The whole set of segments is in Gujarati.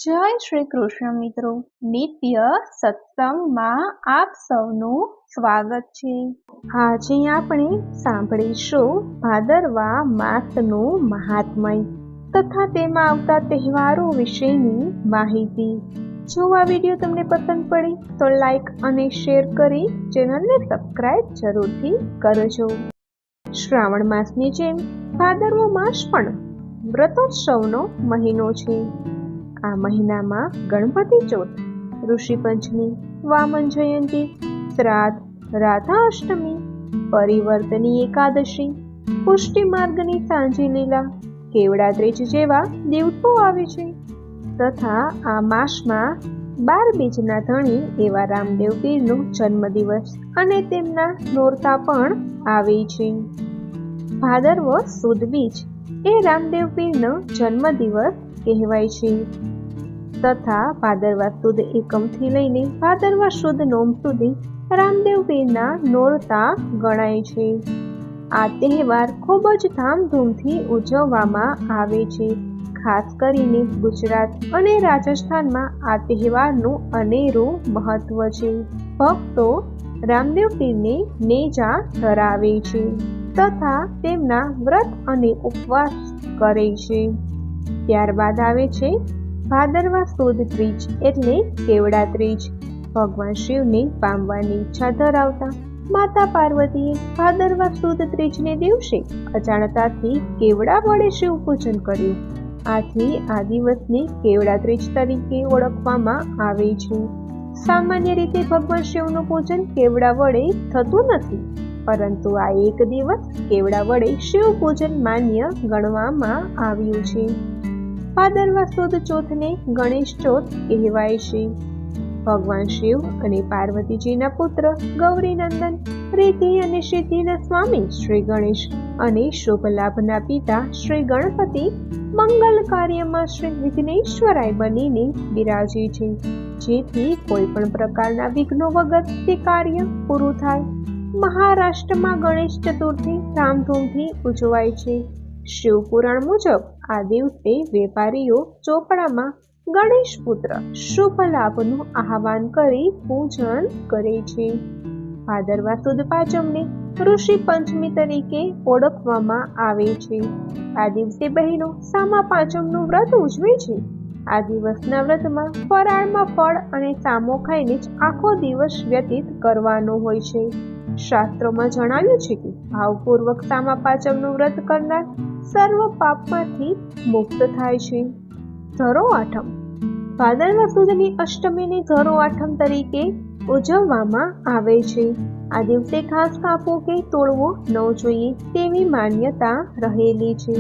જય શ્રી કૃષ્ણ મિત્રો, નિત્ય સત્સંગમાં આપ સૌનું સ્વાગત છે। આજે આપણે સાંભળીશું ભાદરવા માસનું મહાત્મય તથા તેમાં આવતા તહેવારો વિશેની માહિતી। જો આ વિડીયો તમને પસંદ પડી તો લાઈક અને શેર કરી ચેનલને સબસ્ક્રાઇબ જરૂરથી કરજો। શ્રાવણ માસની જેમ ભાદરવો માસ પણ વ્રતોત્સવનો મહિનો છે। આ મહિનામાં ગણપતિ ચોથ, ઋષિ પંચમી, વામન જયંતી, શ્રાદ્ધ, રાધા અષ્ટમી, પરિવર્તની એકાદશી, પુષ્ટિ માર્ગની સાંજી લીલા, કેવડા ત્રીજ જેવા દિવસો આવે છે તથા આ માસમાં 12 બીજના ધણી એવા રામદેવ પીરનો જન્મદિવસ અને તેમના નોરતા પણ આવે છે। ભાદરવો સુદ બીજ એ રામદેવ પીરનો જન્મદિવસ કહેવાય છે તથા ભાદરવા સુદ એકમથી લઈને ભાદરવા સુદ નોમ સુધી રામદેવ પીરના નોરતા ગણાય છે। આ તહેવાર ખૂબ જ ધામધૂમથી ઉજવવામાં આવે છે। ખાસ કરીને ગુજરાત અને રાજસ્થાનમાં આ તહેવારનું અનેરું મહત્વ છે। ભક્તો રામદેવ પીરને નેજા ધરાવે છે તથા તેમના વ્રત અને ઉપવાસ કરે છે। ત્યારબાદ આવે છે ભાદરવા સુદ ત્રીજ એટલે કેવડા ત્રીજ। ભગવાન શિવને પામવાની ઈચ્છા ધરાવતા માતા પાર્વતીએ ભાદરવા સુદ ત્રીજને દિવસે અજાણતાથી કેવડા વડે શિવ પૂજન કર્યું। આથી આ દિવસને કેવડા ત્રીજ તરીકે ઓળખવામાં આવે છે। સામાન્ય રીતે ભગવાન શિવનું પૂજન કેવડા વડે થતું નથી, પરંતુ આ એક દિવસ કેવડા વડે શિવ પૂજન માન્ય ગણવામાં આવ્યું છે। ભાદરવા સુદ ચોથને ગણેશ ચોથ કહેવાય છે। ભગવાન શિવ અને પાર્વતીજીના પુત્ર ગૌરીનંદન, રિદ્ધિ અને સિદ્ધિના સ્વામી શ્રી ગણેશ અને શુભ લાભના પિતા શ્રી ગણપતિ મંગલ કાર્યમાં શ્રી વિઘ્નેશ્વરાય બનીને બિરાજે છે, જેથી કોઈ પણ પ્રકારના વિઘ્નો વગર તે કાર્ય પૂરું થાય। મહારાષ્ટ્રમાં ગણેશ ચતુર્થી ધામધૂમથી ઉજવાય છે। શિવ પુરાણ મુજબ આ દિવસે વેપારીઓ ચોપડામાં ગણેશ પુત્ર શુભ લાભનું આહવાન કરી પૂજન કરે છે। ભાદરવા સુદ પાંચમને ઋષિ પંચમી તરીકે ઓળખવામાં આવે છે। આ દિવસે બહેનો સામા પાંચમનું વ્રત ઉજવે છે। આ દિવસના વ્રતમાં ફરાળમાં ફળ અને સામો ખાઈને જ આખો દિવસ વ્યતીત કરવાનો હોય છે। શાસ્ત્રોમાં જણાવ્યું છે કે ભાવપૂર્વક સામા પાંચમનું વ્રત કરનાર સર્વ પાપમાંથી મુક્ત થાય છે। ધરો આઠમ ભાદરવા સુદની અષ્ટમીને ધરો આઠમ તરીકે ઉજવવામાં આવે છે। આ દિવસે ઘાસ કાપવું કે તોડવું ન જોઈએ તેવી માન્યતા રહેલી છે।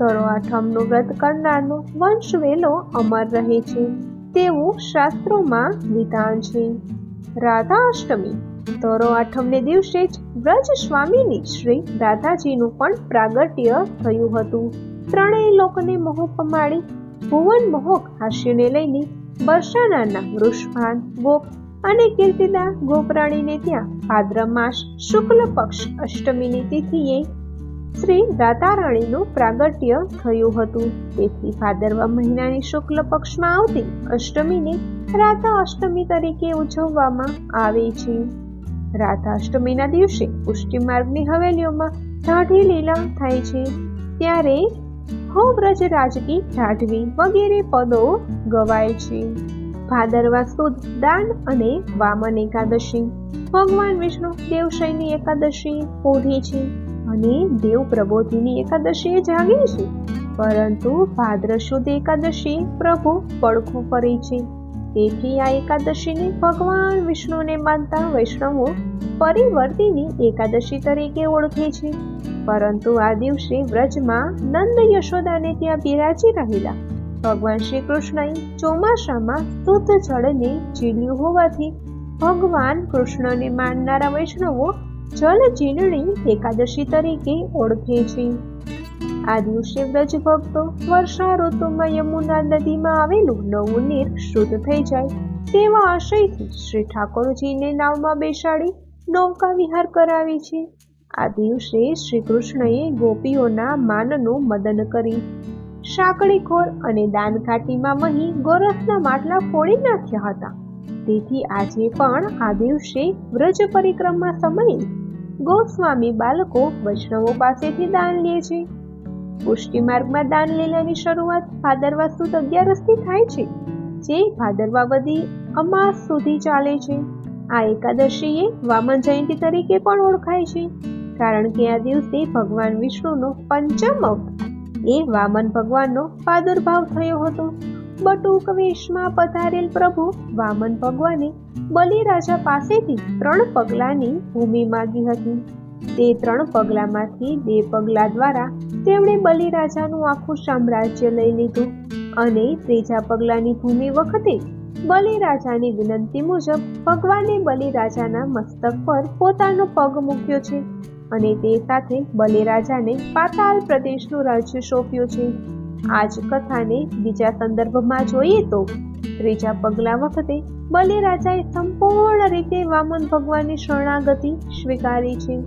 ધરો આઠમનું વ્રત કરનારનો વંશ વેલો અમર રહે છે તેવું શાસ્ત્રોમાં વિધાન છે। રાધા અષ્ટમી ધરો આઠમને દિવસે જ વ્રજ સ્વામીની શ્રી રાધાજીનું પણ પ્રાગટ્ય થયું હતું। ત્રણેય લોકને મોહ પમાડી ભુવન મોહક હાસ્યને લઈને બરસાનાના વૃષભાન ગોપ અને કીર્તિદા ગોપરાણીને ત્યાં ભાદ્ર માસ શુક્લ પક્ષ અષ્ટમીની તિથિએ શ્રી રાધારાણીનું પ્રાગટ્ય થયું હતું। તેથી ભાદરવા મહિનાની શુક્લ પક્ષમાં આવતી અષ્ટમીને રાધા અષ્ટમી તરીકે ઉજવવામાં આવે છે। રાધા અષ્ટમીના દિવસે પુષ્ટિ માર્ગની હવેલીઓમાં ઢાઢી લીલા થાય છે, ત્યારે હો વ્રજ રાજકી ઢાઢવી વગેરે પદો ગવાય છે। ભાદરવા સુદ દાન અને વામન એકાદશી ભગવાન વિષ્ણુ દેવશયની એકાદશીએ પોઢી છે અને દેવ પ્રબોધિની એકાદશીએ જાગે છે, પરંતુ ભાદ્ર સુદ એકાદશીએ પ્રભુ પડખું ફરે છે। તેથી આ એકાદશીને ભગવાન વિષ્ણુને માનતા વૈષ્ણવો પરિવર્તિની એકાદશી તરીકે ઓળખે છે। પરંતુ આ દિવસે વ્રજમાં નંદ યશોદાને ત્યાં બિરાજી રહેલા ભગવાન શ્રી કૃષ્ણએ ચોમાસામાં શુદ્ધ જળને ઝીલ્યું હોવાથી ભગવાન કૃષ્ણને માનનારા વૈષ્ણવો જલ ઝીલણી એકાદશી તરીકે ઓળખે છે। આ દિવસે વ્રજ ભક્તો વર્ષા ઋતુમાં યમુના નદીમાં આવેલું નવું નીર શુદ્ધ થઈ જાય તેવા આશયથી શ્રી ઠાકોરજીને નાવમાં બેસાડી નૌકા વિહાર કરાવે છે। આ દિવસે શ્રી કૃષ્ણએ ગોપીઓના માનનું મદન કરી સાંકળીખોર અને દાનકાઠીમાં વહી ગોરસના માટલા ફોડી નાખ્યા હતા. તેથી આજે પણ આ દિવસે વ્રજ પરિક્રમા સમયે ગોસ્વામી બાળકો વૈષ્ણવો પાસેથી દાન લે છે. પુષ્ટિ માર્ગમાં દાન લીલાની શરૂઆત ભાદરવા સુદ 11થી થાય છે, જે ભાદરવા વદી અમાસ સુધી ચાલે છે. આ એકાદશી એ વામન જયંતી તરીકે પણ ઓળખાય છે, કારણ કે આ દિવસે ભગવાન વિષ્ણુનો પંચમ અવતાર એ વામન ભગવાનનો પ્રાદુર્ભાવ થયો હતો. બટુક વેશમાં પધારેલ પ્રભુ વામન ભગવાને બલિરાજા પાસેથી 3 પગલાની ભૂમિ માંગી હતી. તે 3 પગલામાંથી 2 પગલા દ્વારા તેમણે બલિરાજાનું આખું સામ્રાજ્ય લઈ લીધું અને 3જા પગલાની ભૂમિ વખતે બલિરાજાની વિનંતી મુજબ ભગવાને બલિરાજાના મસ્તક પર પોતાનો પગ મૂક્યો છે અને તે સાથે બલિરાજાને પાતાળ પ્રદેશનું રાજ્ય સોંપ્યું છે. આ જ કથાને બીજા સંદર્ભમાં જોઈએ તો 3જા પગલા વખતે બલિરાજાએ સંપૂર્ણ રીતે વામન ભગવાનની શરણાગતિ સ્વીકારી છે.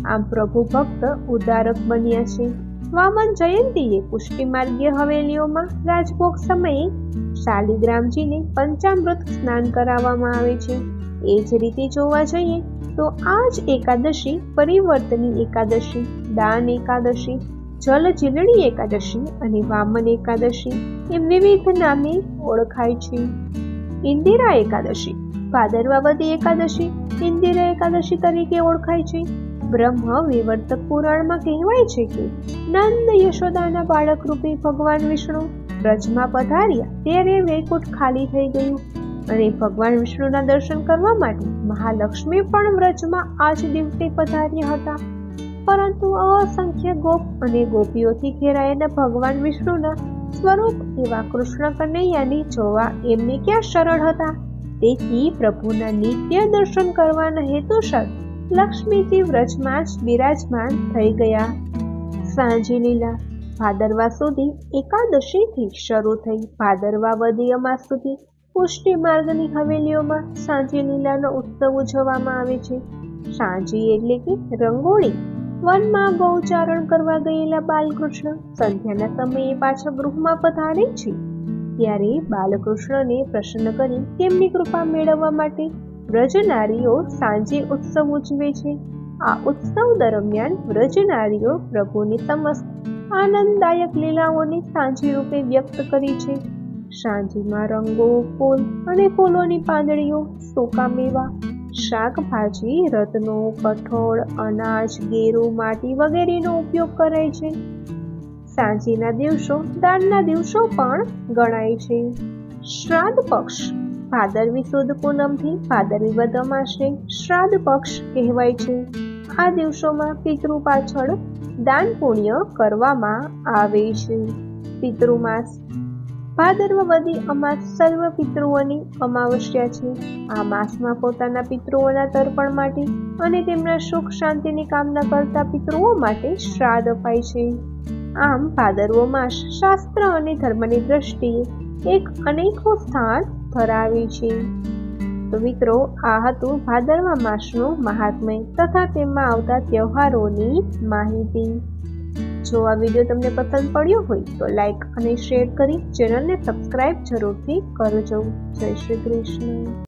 આમ પ્રભુ ભક્ત ઉદ્ધારક બન્યા છે. વામન જયંતીએ પુષ્ટિ માર્ગીય હવેલીઓમાં રાજભોગ સમયે શાલિગ્રામજીને પંચામૃત સ્નાન કરાવવામાં આવે છે. એ જ રીતે જોવા જઈએ તો આ જ એકાદશી પરિવર્તની એકાદશી, દાન એકાદશી, જલ જીલણી એકાદશી અને વામન એકાદશી એમ વિવિધ નામે ઓળખાય છે. ઇન્દિરા એકાદશી ભાદરવા વદી એકાદશી ઇન્દિરા એકાદશી તરીકે ઓળખાય છે. બ્રહ્મ વિવર્તક પુરાણમાં કહેવાય છે કે નંદ યશોદાના બાળક રૂપી ભગવાન વિષ્ણુ વ્રજમાં પધાર્યા ત્યારે વૈકુંઠ ખાલી થઈ ગયું અને ભગવાન વિષ્ણુના દર્શન કરવા માટે મહાલક્ષ્મી પણ વ્રજમાં આ જ દિવસે પધાર્યા હતા. પરંતુ અસંખ્ય ગોપ અને ગોપીઓથી ઘેરાયેલા ભગવાન વિષ્ણુના સ્વરૂપ એવા કૃષ્ણ કનૈયાને જોવા એમને ક્યાં સરળ હતા. તેથી પ્રભુના નિત્ય દર્શન કરવાના હેતુસર લક્ષ્મીજી વ્રજમાં જ બિરાજમાન થઈ ગયા. સાંજી લીલા ભાદરવા સુધી એકાદશીથી શરૂ થઈ ભાદરવા વદી અમાસ સુધી પુષ્ટિ માર્ગની હવેલીઓમાં સાંજી લીલાનો ઉત્સવ ઉજવવામાં આવે છે. સાંજી એટલે કે રંગોળી. વનમાં ગૌચારણ કરવા ગયેલા બાલકૃષ્ણ સંધ્યાના સમયે પાછા ગૃહમાં પધારે છે. ત્યારે બાલકૃષ્ણને પ્રસન્ન કરી તેમની કૃપા મેળવવા માટે વ્રજનારીઓ સાંજે ઉત્સવ ઉજવે છે. આ ઉત્સવ દરમિયાન વ્રજનારીઓ પ્રભુની સમસ્ત આનંદદાયક લીલાઓને સાંજી રૂપે વ્યક્ત કરી છે. સાંજીમાં રંગો, ફૂલ અને ફૂલોની પાંદડીઓ, સૂકા મેવા, શાકભાજી, રત્નો, કઠોળ, અનાજ, ગેરું, માટી વગેરેનો ઉપયોગ કરાય છે. સાંજીના દિવસો દાનના દિવસો પણ ગણાય છે. શ્રાદ્ધ પક્ષ ભાદરવી સુદ પૂનમથી ભાદરવી વદ અમાસને શ્રાદ્ધ પક્ષ કહેવાય છે. આ દિવસોમાં પિતૃ પાછળ દાન પુણ્ય કરવામાં આવે છે. પિતૃમાસ ભાદરવા વદી અમાસ સર્વ પિતૃઓની અમાવસ્યા છે. આ માસમાં પોતાના પિતૃઓના તર્પણ માટે અને તેમના સુખ શાંતિની કામના કરતા પિતૃઓ માટે શ્રાદ્ધ અપાય છે. આમ ભાદરવો માસ શાસ્ત્ર અને ધર્મની દ્રષ્ટિએ એક અનોખું સ્થાન ધરાવે છે. તો મિત્રો, આ હતું ભાદરવા માસનું મહાત્મ્ય તથા તેમાં આવતા તહેવારોની માહિતી. જો આ વિડીયો તમને પસંદ પડ્યો હોય તો લાઈક અને શેર કરી ચેનલને સબસ્ક્રાઇબ જરૂરથી કરજો. જય શ્રી કૃષ્ણ.